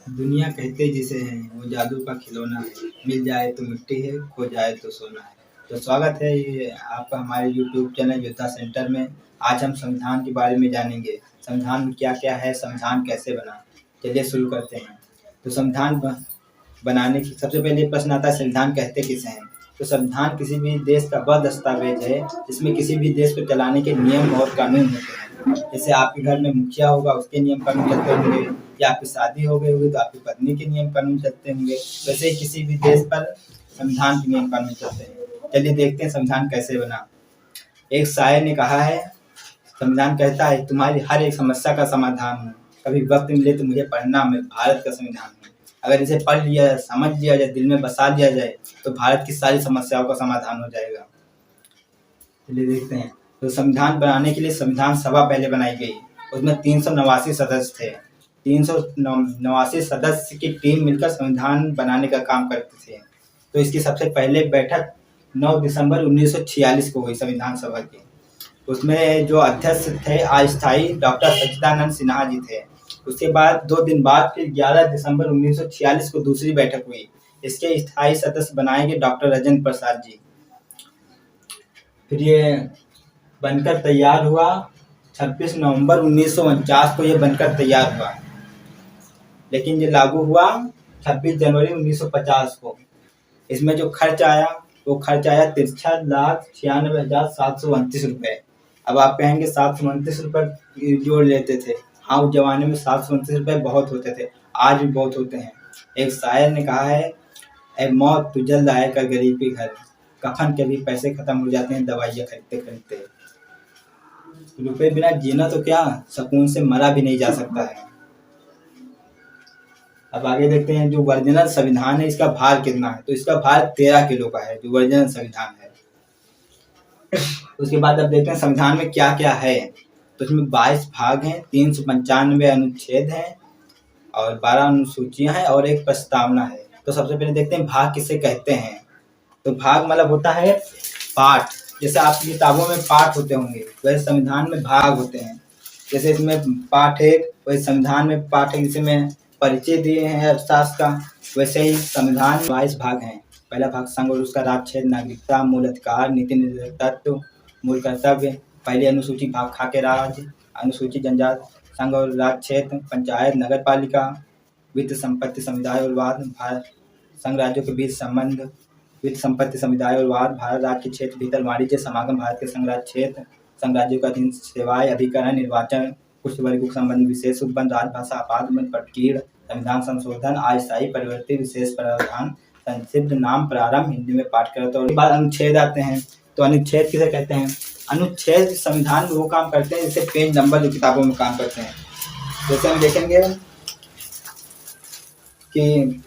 दुनिया कहते जिसे है वो जादू का खिलौना है, मिल जाए तो मिट्टी है, खो जाए तो सोना है। तो स्वागत है ये आपका हमारे यूट्यूब चैनल योद्धा सेंटर में। आज हम संविधान के बारे में जानेंगे, संविधान में क्या क्या है, संविधान कैसे बना। चलिए शुरू करते हैं। तो बनाने की सबसे पहले प्रश्न आता है, संविधान कहते किसे हैं। तो संविधान किसी भी देश का वह दस्तावेज है जिसमें किसी भी देश को चलाने के नियम और कानून होते हैं। जैसे आपके घर में मुखिया होगा, उसके नियम कानून चलते होंगे, या आपकी शादी हो गई होगी तो आपकी पत्नी के नियम कानून चलते होंगे। वैसे ही किसी भी देश पर संविधान के नियम कानून चलते हैं। चलिए देखते हैं संविधान कैसे बना। एक शायर ने कहा है, संविधान कहता है तुम्हारी हर एक समस्या का समाधान हूँ, कभी वक्त मिले तो मुझे पढ़ना, मैं भारत का संविधान हूँ। अगर इसे पढ़ लिया, समझ लिया जाए, दिल में बसा लिया जाए तो भारत की सारी समस्याओं का समाधान हो जाएगा। चलिए देखते हैं। तो संविधान बनाने के लिए संविधान सभा पहले बनाई गई। उसमें 389 सदस्य थे। 389 सदस्य की टीम मिलकर संविधान बनाने का काम करते थे। तो इसकी सबसे पहले बैठक 9 दिसंबर 1946 को हुई संविधान सभा की। उसमें जो अध्यक्ष थे अस्थायी डॉक्टर सच्चिदानंद सिन्हा जी थे। उसके बाद 2 दिन बाद फिर 11 दिसंबर 1946 को दूसरी बैठक हुई। इसके स्थायी सदस्य बनाए गए डॉक्टर राजेंद्र प्रसाद जी। फिर ये बनकर तैयार हुआ 26 नवंबर 1949 को ये बनकर तैयार हुआ, लेकिन ये लागू हुआ 26 जनवरी 1950 को। इसमें जो खर्च आया वो खर्च आया 63,96,729 रुपये। अब आप कहेंगे 729 रुपये जोड़ लेते थे। हाँ, उस जमाने में 729 रुपये बहुत होते थे, आज भी बहुत होते हैं। एक शायर ने कहा है, ए मौत तू जल्द आए कर गरीब के घर, कफन के भी पैसे खत्म हो जाते हैं दवाइयाँ खरीदते खरीदते। रुपए बिना जीना तो क्या, सुकून से मरा भी नहीं जा सकता है। अब आगे देखते हैं, जो ओरिजिनल संविधान है इसका भार कितना है। तो इसका भार 13 किलो का है, जो ओरिजिनल संविधान है। उसके बाद अब देखते हैं संविधान में क्या क्या है। तो इसमें 22 भाग हैं, 395 अनुच्छेद हैं और 12 अनुसूचियां हैं और एक प्रस्तावना है। तो सबसे पहले देखते हैं भाग किसे कहते हैं। तो भाग मतलब होता है पाठ। जैसे आपकी किताबों में पाठ होते होंगे, वैसे संविधान में भाग होते हैं। जैसे इसमें पाठ है, वैसे संविधान में पाठ है, जिसमें परिचय दिए हैं अर्थशास्त्र का। वैसे ही संविधान में 22 भाग हैं। पहला भाग संघ और उसका राज्य, नागरिकता, मूल अधिकार, नीति निर्धारक तत्व, मूल कर्तव्य। पहली अनुसूची भाग खा के राज्य, अनुसूची जनजाति, संघ और राज्य क्षेत्र, पंचायत, नगर पालिका, वित्त संपत्ति समुदाय और वाद, भारत संघ राज्यों के बीच संबंध, वित्त संपत्ति समुदाय और वाद, भारत राज्य के क्षेत्र भीतर वाणिज्य समागम, भारत के संघ राज्य क्षेत्र, संघ राज्यों का अधीन सेवाएं, अभिकरण, निर्वाचन, कुछ वर्गों के संबंध, विशेष उपबंध, राजभाषा, आपातबंध, पटकीड़, संविधान संशोधन, अस्थायी परिवर्ती, विशेष प्रावधान, संक्षिप्त नाम, प्रारंभ, हिंदी में पाठ करते हैं। और बाद अनुच्छेद आते हैं। तो अनुच्छेद किसे कहते हैं। अनुच्छेद संविधान में वो काम करते हैं जैसे पेज नंबर जो किताबों में काम करते हैं। जैसे हम देखेंगे कि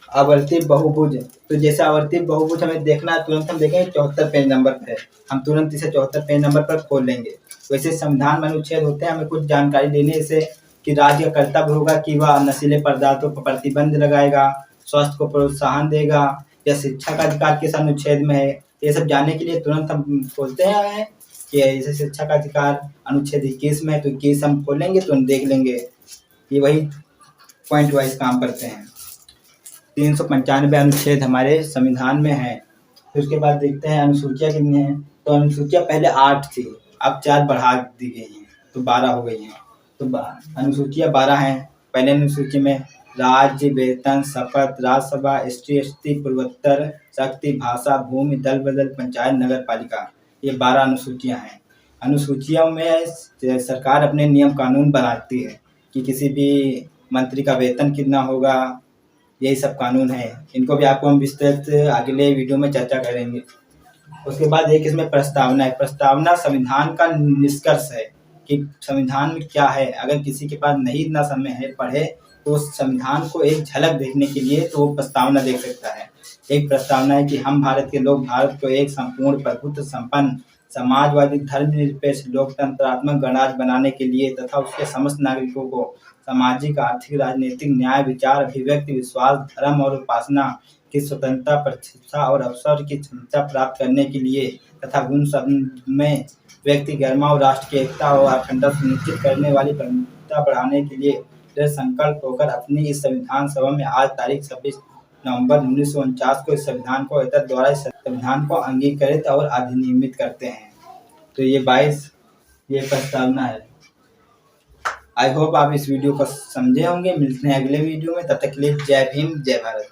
आवर्ती बहुभुज, तो जैसे आवर्ती बहुभुज हमें देखना है, तुरंत हम देखेंगे 74 पेज नंबर पर है, हम तुरंत इसे 74 पेज नंबर पर खोल लेंगे। वैसे संविधान में अनुच्छेद होते हैं, हमें कुछ जानकारी देने से कि राज्य का कर्तव्य होगा कि वह नशीले पदार्थों पर प्रतिबंध लगाएगा, स्वास्थ्य को प्रोत्साहन देगा, या शिक्षा का अधिकार किस अनुच्छेद में है। ये सब जानने के लिए तुरंत हम खोलते हैं कि जैसे शिक्षा का अधिकार अनुच्छेद 21 में है, तो 21 हम खोलेंगे तो हम देख लेंगे। ये वही पॉइंट वाइज काम करते हैं। 395 अनुच्छेद हमारे संविधान में है। फिर उसके बाद देखते हैं अनुसूचियाँ कितनी हैं। तो अनुसूचियाँ पहले 8 थी, अब 4 बढ़ा दी गई हैं, तो 12 हो गई हैं। तो अनुसूचियाँ 12 हैं। पहले अनुसूची में राज्य, वेतन, शपथ, राज्यसभा, ST पूर्वोत्तर, शक्ति, भाषा, भूमि, दल बदल, पंचायत, नगर पालिका, ये 12 अनुसूचियाँ हैं। अनुसूचियों में सरकार अपने नियम कानून बनाती है कि किसी भी मंत्री का वेतन कितना होगा, यही सब कानून है। इनको भी आपको हम विस्तृत अगले वीडियो में चर्चा करेंगे। उसके बाद एक इसमें प्रस्तावना है। प्रस्तावना संविधान का निष्कर्ष है कि संविधान में क्या है। अगर किसी के पास नहीं इतना समय है पढ़े, तो संविधान को एक झलक देखने के लिए तो वो प्रस्तावना देख सकता है। एक प्रस्तावना है कि हम भारत के लोग भारत को एक संपूर्ण प्रभुत्व संपन्न समाजवादी धर्मनिरपेक्ष लोकतंत्रात्मक गणराज्य बनाने के लिए तथा उसके समस्त नागरिकों को सामाजिक, आर्थिक, राजनीतिक न्याय, विचार, अभिव्यक्ति, विश्वास, धर्म और उपासना की स्वतंत्रता, प्रतिष्ठा और अवसर की क्षमता प्राप्त करने के लिए तथा उन सब में व्यक्ति गरिमा और राष्ट्र की एकता और अखंडता सुनिश्चित करने वाली परंपरा बढ़ाने के लिए दृढ़ संकल्प होकर अपनी इस संविधान सभा में आज तारीख 26 नवंबर 1949 को इस संविधान को एतद द्वारा इस संविधान को अंगीकृत और अधिनियमित करते हैं। तो ये प्रस्तावना है। आई होप आप इस वीडियो को समझे होंगे। मिलते हैं अगले वीडियो में, तब तक के लिए जय भीम जय भारत।